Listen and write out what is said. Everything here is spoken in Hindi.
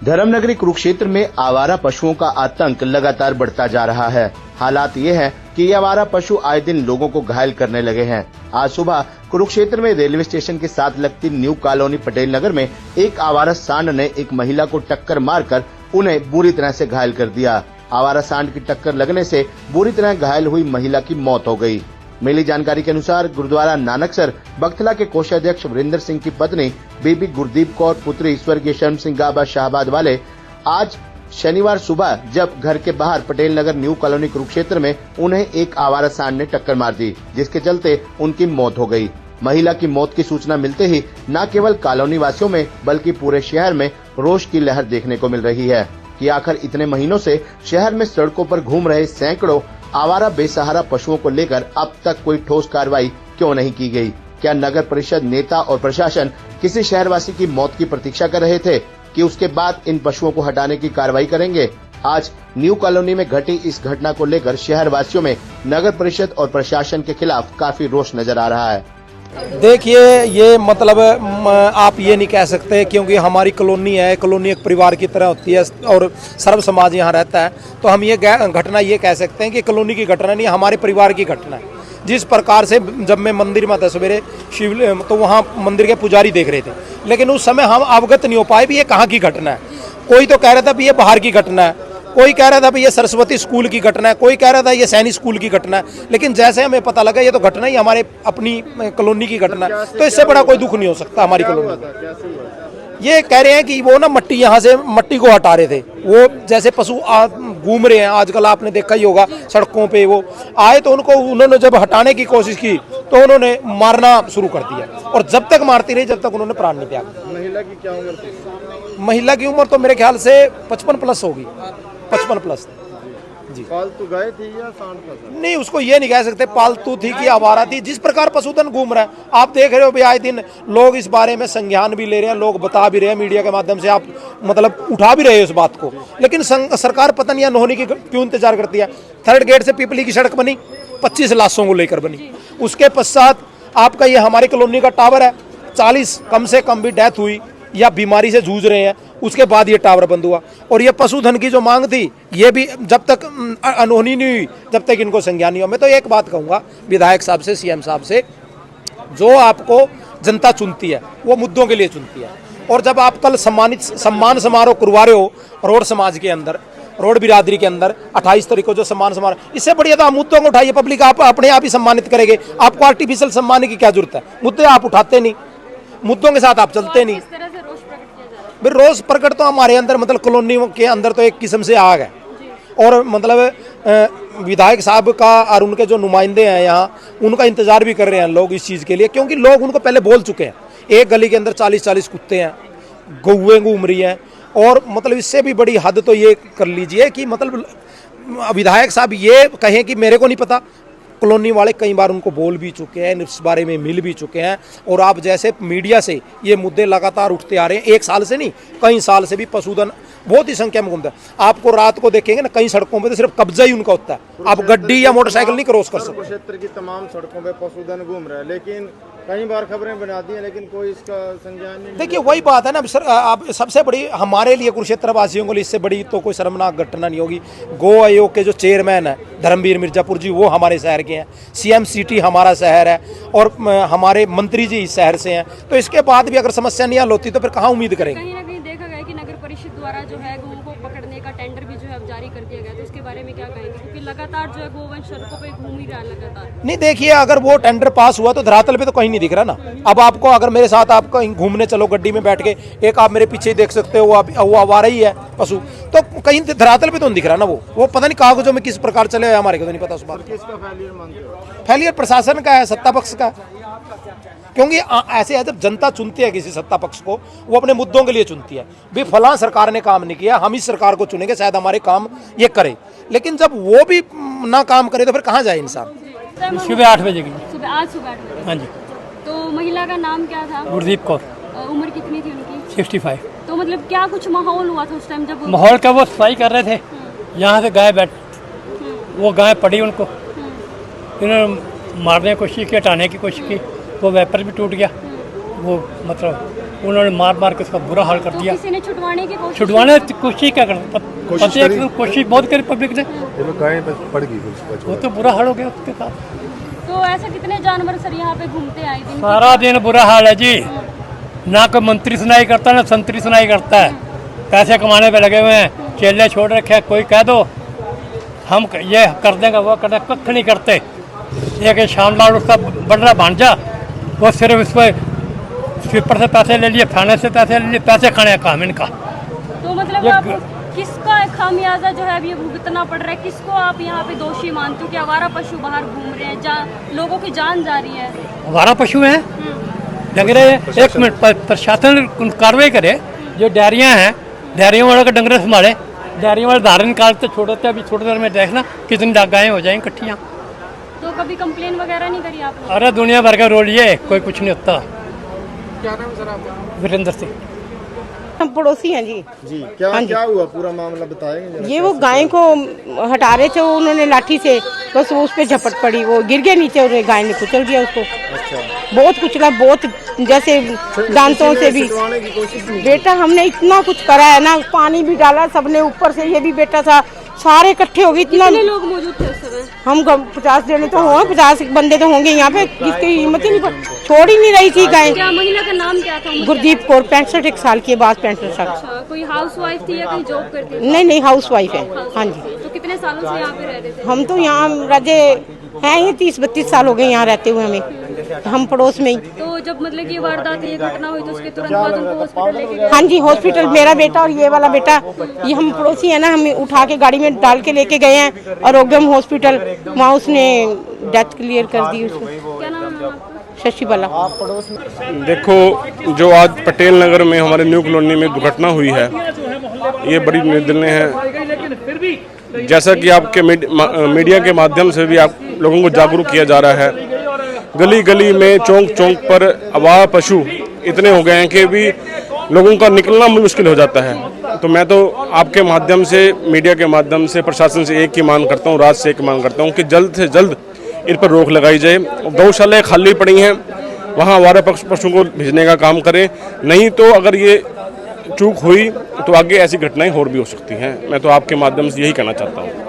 धर्मनगरी कुरुक्षेत्र में आवारा पशुओं का आतंक लगातार बढ़ता जा रहा है। हालात ये है कि ये आवारा पशु आए दिन लोगों को घायल करने लगे हैं। आज सुबह कुरुक्षेत्र में रेलवे स्टेशन के साथ लगती न्यू कॉलोनी पटेल नगर में एक आवारा सांड ने एक महिला को टक्कर मारकर उन्हें बुरी तरह से घायल कर दिया। आवारा सांड की टक्कर लगने से बुरी तरह घायल हुई महिला की मौत हो गई। मिली जानकारी के अनुसार गुरुद्वारा नानकसर बख्तला के कोषाध्यक्ष वरिंदर सिंह की पत्नी बीबी गुरदीप कौर पुत्री स्वर्गीय शर्म सिंह गाबा शाहबाद वाले आज शनिवार सुबह जब घर के बाहर पटेल नगर न्यू कॉलोनी कुरुक्षेत्र में उन्हें एक आवारा सांड ने टक्कर मार दी, जिसके चलते उनकी मौत हो गई। महिला की मौत की सूचना मिलते ही न केवल कॉलोनी वासियों में बल्कि पूरे शहर में रोष की लहर देखने को मिल रही है कि आखिर इतने महीनों से शहर में सड़कों पर घूम रहे सैकड़ों आवारा बेसहारा पशुओं को लेकर अब तक कोई ठोस कार्रवाई क्यों नहीं की गई? क्या नगर परिषद नेता और प्रशासन किसी शहरवासी की मौत की प्रतीक्षा कर रहे थे कि उसके बाद इन पशुओं को हटाने की कार्रवाई करेंगे? आज न्यू कॉलोनी में घटी इस घटना को लेकर शहर वासियों में नगर परिषद और प्रशासन के खिलाफ काफी रोष नजर आ रहा है। देखिए, ये मतलब आप ये नहीं कह सकते, क्योंकि हमारी कॉलोनी है, कॉलोनी एक परिवार की तरह होती है और सर्व समाज यहाँ रहता है, तो हम ये घटना ये कह सकते हैं कि कॉलोनी की घटना नहीं, हमारे परिवार की घटना है। जिस प्रकार से जब मैं मंदिर में था सवेरे शिव, तो वहाँ मंदिर के पुजारी देख रहे थे, लेकिन उस समय हम अवगत नहीं हो पाए भी ये कहाँ की घटना है। कोई तो कह रहा था भी ये बाहर की घटना है, कोई कह रहा था भी ये सरस्वती स्कूल की घटना है, कोई कह रहा था ये सैनिक स्कूल की घटना है, लेकिन जैसे हमें पता लगा ये तो घटना ही हमारे अपनी कॉलोनी की घटना है, तो इससे बड़ा कोई दुख नहीं हो सकता हमारी कॉलोनी। ये कह रहे हैं कि वो ना मट्टी यहाँ से मट्टी को हटा रहे थे, वो जैसे पशु घूम रहे हैं आजकल, आपने देखा ही होगा सड़कों पे, वो आए तो उन्होंने जब हटाने की कोशिश की तो उन्होंने मारना शुरू कर दिया, और जब तक मारती रही जब तक उन्होंने प्राण नहीं त्यागा। महिला की क्या उम्र थी? महिला की उम्र तो मेरे ख्याल से 55 प्लस होगी, 55 प्लस जी। पालतू गाय थी या सांड था? नहीं, उसको ये नहीं कह सकते पालतू थी कि आवारा थी। जिस प्रकार पशुधन घूम रहा है, आप देख रहे हो भी आए दिन लोग इस बारे में संज्ञान भी ले रहे हैं, लोग बता भी रहे हैं मीडिया के माध्यम से, आप मतलब उठा भी रहे हो इस बात को, लेकिन सरकार पता नहीं अनहोनी की क्यों इंतजार करती है। थर्ड गेट से पिपली की सड़क बनी, 25 लाशों को लेकर बनी, उसके पश्चात आपका ये हमारी कॉलोनी का टावर है, 40 कम से कम भी डेथ हुई या बीमारी से जूझ रहे हैं, उसके बाद ये टावर बंद हुआ। और ये पशुधन की जो मांग थी, ये भी जब तक अनहोनी नहीं हुई जब तक इनको संज्ञान नहीं हुआ। मैं तो एक बात कहूँगा विधायक साहब से, सीएम साहब से, जो आपको जनता चुनती है वो मुद्दों के लिए चुनती है, और जब आप कल सम्मान समारोह करवा रहे हो रोड समाज के अंदर, रोड बिरादरी के अंदर 28 तारीख को जो सम्मान समारोह, इससे बढ़िया तो आप मुद्दों को उठाइए, पब्लिक आप अपने आप ही सम्मानित करेंगे। आपको आर्टिफिशियल सम्मान की क्या जरूरत है? मुद्दे आप उठाते नहीं, मुद्दों के साथ आप चलते नहीं। फिर रोष प्रकट तो हमारे अंदर मतलब कॉलोनी के अंदर तो एक किस्म से आग है, और मतलब विधायक साहब का और उनके जो नुमाइंदे हैं यहाँ, उनका इंतजार भी कर रहे हैं लोग इस चीज़ के लिए, क्योंकि लोग उनको पहले बोल चुके हैं। एक गली के अंदर 40-40 कुत्ते हैं, गौएं घूम रही हैं, और मतलब इससे भी बड़ी हद तो ये कर लीजिए कि मतलब विधायक साहब ये कहें कि मेरे को नहीं पता। कॉलोनी वाले कई बार उनको बोल भी चुके हैं, इस बारे में मिल भी चुके हैं, और आप जैसे मीडिया से ये मुद्दे लगातार उठते आ रहे हैं, एक साल से नहीं कई साल से भी पशुधन बहुत ही संख्या में घूमता है। आपको रात को देखेंगे ना कई सड़कों पे तो सिर्फ कब्जा ही उनका होता है, आप गड्डी या मोटरसाइकिल नहीं क्रॉस कर सकते। क्षेत्र की तमाम सड़कों पे पशुधन घूम रहा है, लेकिन कई बार खबरें बना दी हैं, लेकिन कोई इसका संज्ञान नहीं। देखिए, वही बात है ना सर, आप सबसे बड़ी हमारे लिए कुरुक्षेत्र वासियों के लिए इससे बड़ी तो कोई शर्मनाक घटना नहीं होगी। गो आयोग के जो चेयरमैन है धर्मवीर मिर्जापुर जी, वो हमारे शहर के हैं, सीएम सिटी हमारा शहर है, और हमारे मंत्री जी इस शहर से हैं, तो इसके बाद भी अगर समस्या नहीं हल होती तो फिर कहाँ उम्मीद करेंगे? कहीं ना कहीं देखा गया कि नगर परिषद द्वारा जो है गौ को पकड़ने का टेंडर भी जो है अब जारी कर दिया गया, तो इसके बारे में क्या कहेंगे? क्योंकि लगातार जो है गोवंश सड़कों पे घूम ही रहा लगातार। नहीं, देखिए, अगर वो टेंडर पास हुआ तो धरातल पे तो कहीं नहीं दिख रहा ना। अब आपको अगर मेरे साथ आप कहीं घूमने चलो गड्डी में बैठ के, एक आप मेरे पीछे देख सकते हो, वो आवारा ही है पशु, तो कहीं धरातल पे तो नहीं दिख रहा ना। वो पता नहीं कागजों में किस प्रकार चले हुए, हमारे को तो नहीं पता उस बात। किसका फेलियर मानते हो? फेलियर प्रशासन का है, सत्ता पक्ष का, क्योंकि ऐसे है जब जनता चुनती है किसी सत्ता पक्ष को, वो अपने मुद्दों के लिए चुनती है। भी फलां सरकार ने काम नहीं किया, हम इस सरकार को चुनेंगे, शायद हमारे काम ये करे, लेकिन जब वो भी ना काम करे तो फिर कहाँ जाए इंसान? सुबह 8 बजे की। आज सुबह 8 बजे। हाँ जी। तो महिला का नाम क्या था? गुरदीप कौर। उम्र कितनी थी उनकी? 65। तो मतलब क्या कुछ माहौल हुआ था उस टाइम जब? माहौल का वो सफाई कर रहे थे, यहाँ से गाय वो गाय पड़ी, उनको इन्होंने मारने की कोशिश की, हटाने की कोशिश की, वो वेपर भी टूट गया, वो मतलब उन्होंने मार मार के उसका बुरा हाल कर तो दिया। किसी ने छुटवाने की कोशिश छुटवाने की कोशिश क्या करता, कोशिश बहुत करी पब्लिक ने, पड़ गई वो तो बुरा हाल हो गया उसके साथ। तो ऐसा कितने जानवर सर यहाँ पे घूमते आए दिन? सारा दिन बुरा हाल है जी, ना कोई मंत्री सुनाई करता ना संतरी सुनाई करता है, पैसे कमाने पे लगे हुए हैं, चेले छोड़ रखे हैं। कोई कह दो हम ये कर देंगे वो कर देंगे, कख नहीं करते। एक श्यामलाल उसका बड़ा भांजा, वो सिर्फ इस पर स्वीपर से पैसे ले लिए, थाने से पैसे ले लिए, पैसे खाने का काम इनका। तो मतलब ये आप किसका खामियाजा जो है अब ये भुगतना पड़ रहा है? किसको आप यहाँ पे दोषी मानते हो कि आवारा पशु बाहर घूम रहे हैं, लोगों की जान जा रही है? हमारा पशु हैं लग रहे हैं। एक मिनट, प्रशासन कार्रवाई करे। जो डेयरियाँ हैं, डेयरियों वालों का डंगर संभाले, डेयरियों वाले धारा निकालते छोड़ते, अभी थोड़ी देर में देखना कितनी गायें हो जाएंगी इकट्ठियाँ। तो कभी कंप्लेन वगैरह नहीं करी आपने? अरे दुनिया भर का रोल ये, कोई कुछ नहीं होता। क्या नाम सर आपका? वीरेंद्र सिंह। हम पड़ोसी हैं जी। जी क्या हाँ जी। क्या हुआ पूरा मामला बताएंगे जरा? ये वो गाय को हटा रहे थे, उन्होंने लाठी से बस वो उस पे झपट पड़ी, वो गिर गया नीचे और गाय ने कुचल दिया उसको। अच्छा, बहुत कुचला, बहुत जैसे दांतों से भी। छुटवाने की कोशिश नहीं की? बेटा हमने इतना कुछ करा है ना, पानी भी डाला सबने ऊपर से, ये भी बेटा था, सारे इकट्ठे हो गए। इतना कितने लोग मौजूद थे उस समय? हम 50 जने तो होंगे, 50 बंदे तो होंगे यहाँ पे, जिसकी हिम्मत ही नहीं, छोड़ ही नहीं रही थी गाय। क्या महिला का नाम क्या था? गुरदीप कौर, 65 साल की बात, 65 साल। अच्छा, कोई हाउस वाइफ थी या कहीं जॉब करती थी? नहीं नहीं, हाउस वाइफ है। हाँ जी। तो कितने सालों से यहाँ पे रहते थे? हम तो यहाँ राजे हैं ही, 30-32 साल हो गए यहाँ रहते हुए हमें, हम पड़ोस में ही। तो जब मतलब कि ये वारदात, ये घटना हुई तो उसके तुरंत बाद उनको हॉस्पिटल लेके गए? हाँ जी, हॉस्पिटल। मेरा बेटा और ये वाला बेटा, ये हम पड़ोसी है ना, हम उठा के गाड़ी में डाल के लेके गए हैं और ओगम हॉस्पिटल, वहाँ उसने डेथ क्लियर कर दी उसको। क्या नाम है आपका? शशि बाला। देखो, जो आज पटेल नगर में हमारे न्यू कॉलोनी में दुर्घटना हुई है, ये बड़ी निर्दयनीय है। जैसा कि आपके मीडिया के माध्यम से भी आप लोगों को जागरूक किया जा रहा है, गली गली में, चौक चौक पर आवारा पशु इतने हो गए हैं कि भी लोगों का निकलना मुश्किल हो जाता है। तो मैं तो आपके माध्यम से, मीडिया के माध्यम से प्रशासन से एक ही मांग करता हूँ, राज्य से एक मांग करता हूँ कि जल्द से जल्द इन पर रोक लगाई जाए। गौशालाएं खाली पड़ी हैं, वहाँ आवारा पशु को भेजने का काम करें, नहीं तो अगर ये चूक हुई तो आगे ऐसी घटनाएं और भी हो सकती हैं। मैं तो आपके माध्यम से यही कहना चाहता हूँ।